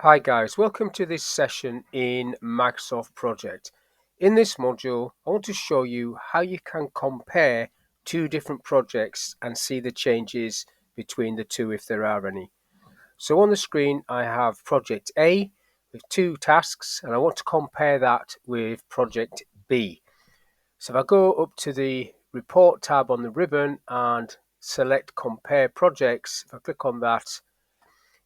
Hi guys, welcome to this session in Microsoft Project. In this module, I want to show you how you can compare two different projects and see the changes between the two if there are any. So on the screen I have Project A with two tasks and I want to compare that with Project B. So if I go up to the Report tab on the ribbon and select Compare Projects, if I click on that,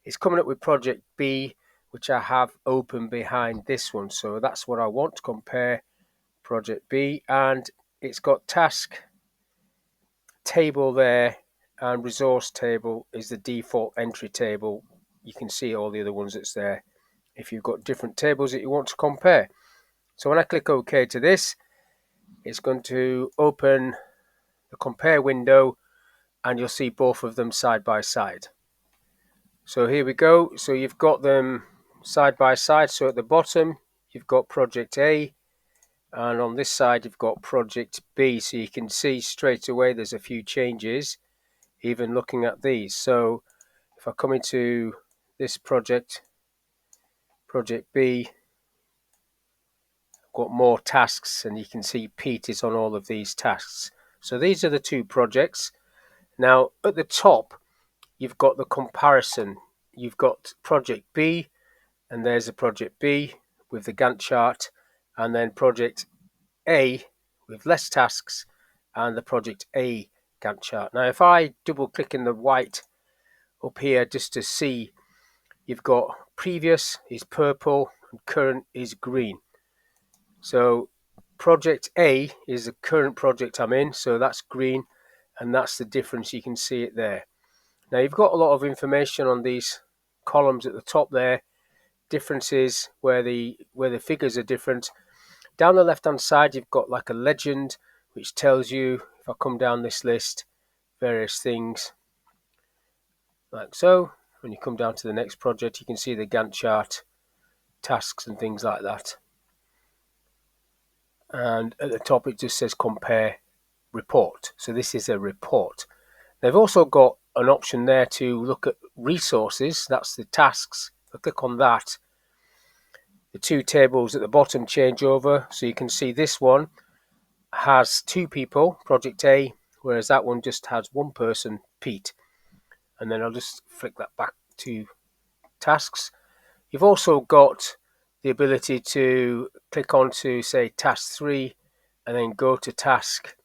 it's coming up with Project B, which I have open behind this one. So that's what I want to compare, Project B, and it's got task table there and resource table is the default entry table. You can see all the other ones that's there if you've got different tables that you want to compare. So when I click OK to this, it's going to open the compare window and you'll see both of them side by side. So here we go. So you've got them side by side. So at the bottom, you've got Project A, and on this side, you've got Project B. So you can see straight away there's a few changes, even looking at these. So if I come into this project, Project B, I've got more tasks, and you can see Pete is on all of these tasks. So these are the two projects. Now, at the top, you've got the comparison. You've got Project B, and there's a Project B with the Gantt chart, and then Project A with less tasks and the Project A Gantt chart. Now if I double click in the white up here just to see, you've got previous is purple and current is green. So Project A is the current project I'm in, so that's green, and that's the difference. You can see it there. Now you've got a lot of information on these columns at the top there, differences where the figures are different. Down the left hand side you've got like a legend which tells you, if I come down this list, various things like so. When you come down to the next project you can see the Gantt chart, tasks and things like that, and at the top it just says compare report. So this is a report. They've also got an option there to look at resources, that's the tasks. If I click on that, the two tables at the bottom change over, so you can see this one has two people, Project A, whereas that one just has one person, Pete. And then I'll just flick that back to tasks. You've also got the ability to click on to say task 3 and then go to task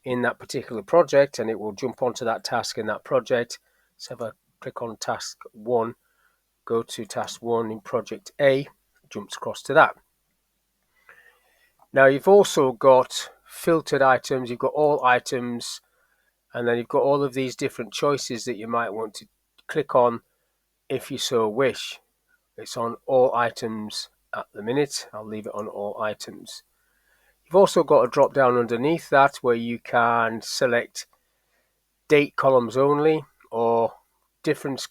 in that particular project, and it will jump onto that task in that project. So if I click on task 1, go to task 1 in Project A, jumps across to that. Now you've also got filtered items, you've got all items, and then you've got all of these different choices that you might want to click on if you so wish. It's on all items at the minute. I'll leave it on all items. You've also got a drop down underneath that where you can select date columns only or different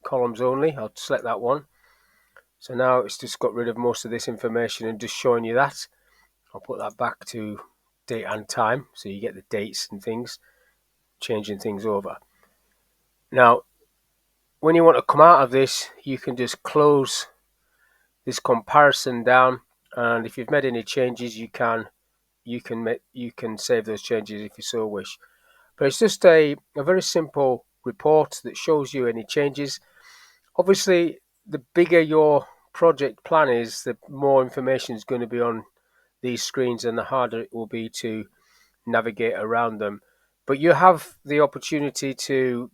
columns only. I'll select that one. So now it's just got rid of most of this information and just showing you that. I'll put that back to date and time so you get the dates and things, changing things over. Now when you want to come out of this, you can just close this comparison down, and if you've made any changes you can save those changes if you so wish. But it's just a very simple report that shows you any changes. Obviously the bigger your project plan is, the more information is going to be on these screens and the harder it will be to navigate around them. But you have the opportunity to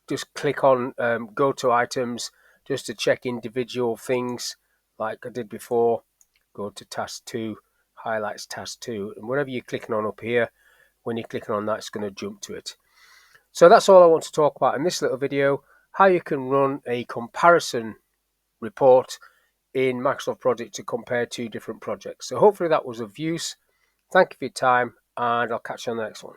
just click on go to items just to check individual things like I did before. Go to task 2, highlights task 2, and whatever you're clicking on up here, when you're clicking on that, it's going to jump to it. So that's all I want to talk about in this little video, how you can run a comparison report in Microsoft Project to compare two different projects. So hopefully that was of use. Thank you for your time, and I'll catch you on the next one.